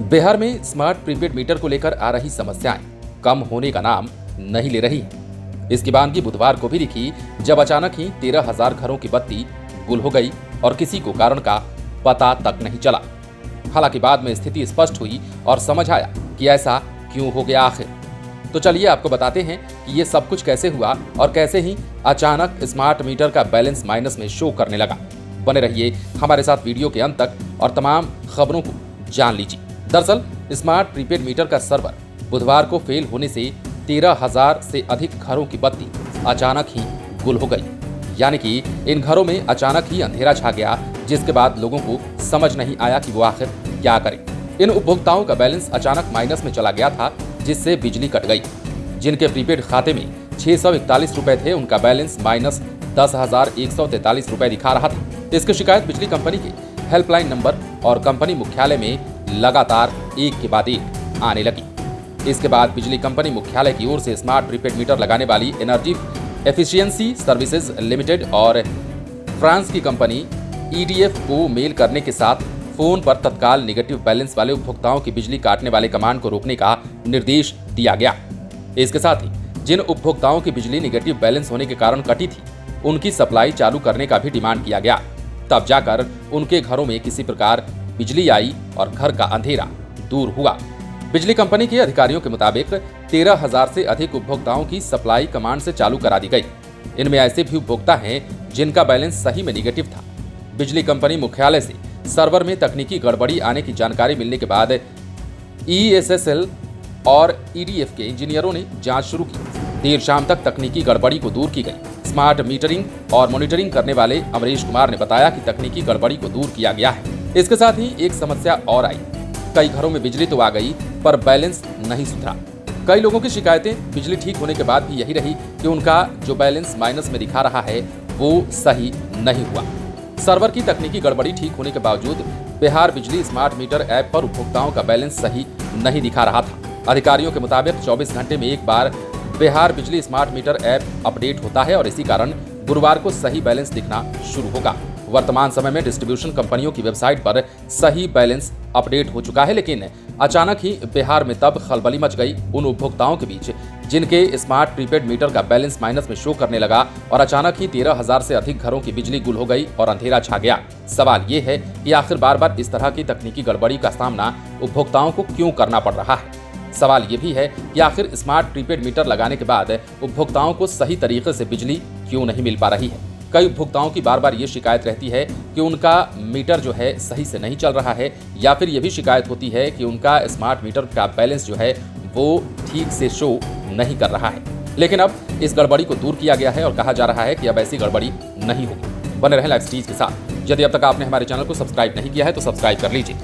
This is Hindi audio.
बिहार में स्मार्ट प्रीपेड मीटर को लेकर आ रही समस्याएं कम होने का नाम नहीं ले रही है। इसकी बानगी बुधवार को भी दिखी जब अचानक ही 13,000 घरों की बत्ती गुल हो गई और किसी को कारण का पता तक नहीं चला। हालांकि बाद में स्थिति स्पष्ट हुई और समझ आया कि ऐसा क्यों हो गया आखिर। तो चलिए आपको बताते हैं कि ये सब कुछ कैसे हुआ और कैसे ही अचानक स्मार्ट मीटर का बैलेंस माइनस में शो करने लगा। बने रहिए हमारे साथ वीडियो के अंत तक और तमाम खबरों को जान लीजिए। दरअसल स्मार्ट प्रीपेड मीटर का सर्वर बुधवार को फेल होने से 13,000 से अधिक घरों की बत्ती अचानक ही गुल हो गई। यानी कि इन घरों में अचानक ही अंधेरा छा गया, जिसके बाद लोगोगों को समझ नहीं आया कि वो आखिर क्या करें। इन उपभोक्ताओं का बैलेंस अचानक माइनस में चला गया था, जिससे बिजली कट गई। जिनके प्रीपेड खाते में 641 रुपए थे, उनका बैलेंस माइनस 10,143 रुपए दिखा रहा था। इसकी शिकायत बिजली कंपनी के हेल्पलाइन नंबर और कंपनी मुख्यालय में लगातार एक के बाद एक आने लगी। इसके बाद बिजली कंपनी मुख्यालय की ओर से स्मार्ट प्रीपेड मीटर लगाने वाली एनर्जी एफिशिएंसी सर्विसेज लिमिटेड और फ्रांस की कंपनी EDF को मेल करने के साथ फोन पर तत्काल नेगेटिव बैलेंस वाले उपभोक्ताओं की बिजली काटने वाले कमांड को रोकने का निर्देश दिया गया। इसके साथ ही जिन उपभोक्ताओं की बिजली नेगेटिव बैलेंस होने के कारण कटी थी, उनकी सप्लाई चालू करने का भी डिमांड किया गया। तब जाकर उनके घरों में किसी प्रकार बिजली आई और घर का अंधेरा दूर हुआ। बिजली कंपनी के अधिकारियों के मुताबिक 13,000 से अधिक उपभोक्ताओं की सप्लाई कमांड से चालू करा दी गई। इनमें ऐसे भी उपभोक्ता हैं जिनका बैलेंस सही में निगेटिव था। बिजली कंपनी मुख्यालय से सर्वर में तकनीकी गड़बड़ी आने की जानकारी मिलने के बाद ESSL और EDF के इंजीनियरों ने जांच शुरू की। देर शाम तक तकनीकी गड़बड़ी को दूर की गई। स्मार्ट मीटरिंग और मॉनिटरिंग करने वाले अमरीश कुमार ने बताया कि तकनीकी गड़बड़ी को दूर किया गया है। इसके साथ ही एक समस्या और आई। कई घरों में बिजली तो आ गई, पर बैलेंस नहीं सुधरा। कई लोगों की शिकायतें बिजली ठीक होने के बाद भी यही रही कि उनका जो बैलेंस माइनस में दिखा रहा है वो सही नहीं हुआ। सर्वर की तकनीकी गड़बड़ी ठीक होने के बावजूद बिहार बिजली स्मार्ट मीटर ऐप पर उपभोक्ताओं का बैलेंस सही नहीं दिखा रहा था। अधिकारियों के मुताबिक 24 घंटे में एक बार बिहार बिजली स्मार्ट मीटर ऐप अपडेट होता है और इसी कारण गुरुवार को सही बैलेंस दिखना शुरू होगा। वर्तमान समय में डिस्ट्रीब्यूशन कंपनियों की वेबसाइट पर सही बैलेंस अपडेट हो चुका है, लेकिन अचानक ही बिहार में तब खलबली मच गई उन उपभोक्ताओं के बीच जिनके स्मार्ट प्रीपेड मीटर का बैलेंस माइनस में शो करने लगा और अचानक ही 13,000 से अधिक घरों की बिजली गुल हो गई और अंधेरा छा गया। सवाल ये है कि आखिर बार बार इस तरह की तकनीकी गड़बड़ी का सामना उपभोक्ताओं को क्यों करना पड़ रहा है। सवाल ये भी है कि आखिर स्मार्ट प्रीपेड मीटर लगाने के बाद उपभोक्ताओं को सही तरीके से बिजली क्यों नहीं मिल पा रही है। कई उपभोक्ताओं की बार बार ये शिकायत रहती है कि उनका मीटर जो है सही से नहीं चल रहा है, या फिर ये भी शिकायत होती है कि उनका स्मार्ट मीटर का बैलेंस जो है वो ठीक से शो नहीं कर रहा है। लेकिन अब इस गड़बड़ी को दूर किया गया है और कहा जा रहा है कि अब ऐसी गड़बड़ी नहीं होगी। बने रहें लाइव स्टीज के साथ। यदि अब तक आपने हमारे चैनल को सब्सक्राइब नहीं किया है तो सब्सक्राइब कर लीजिए।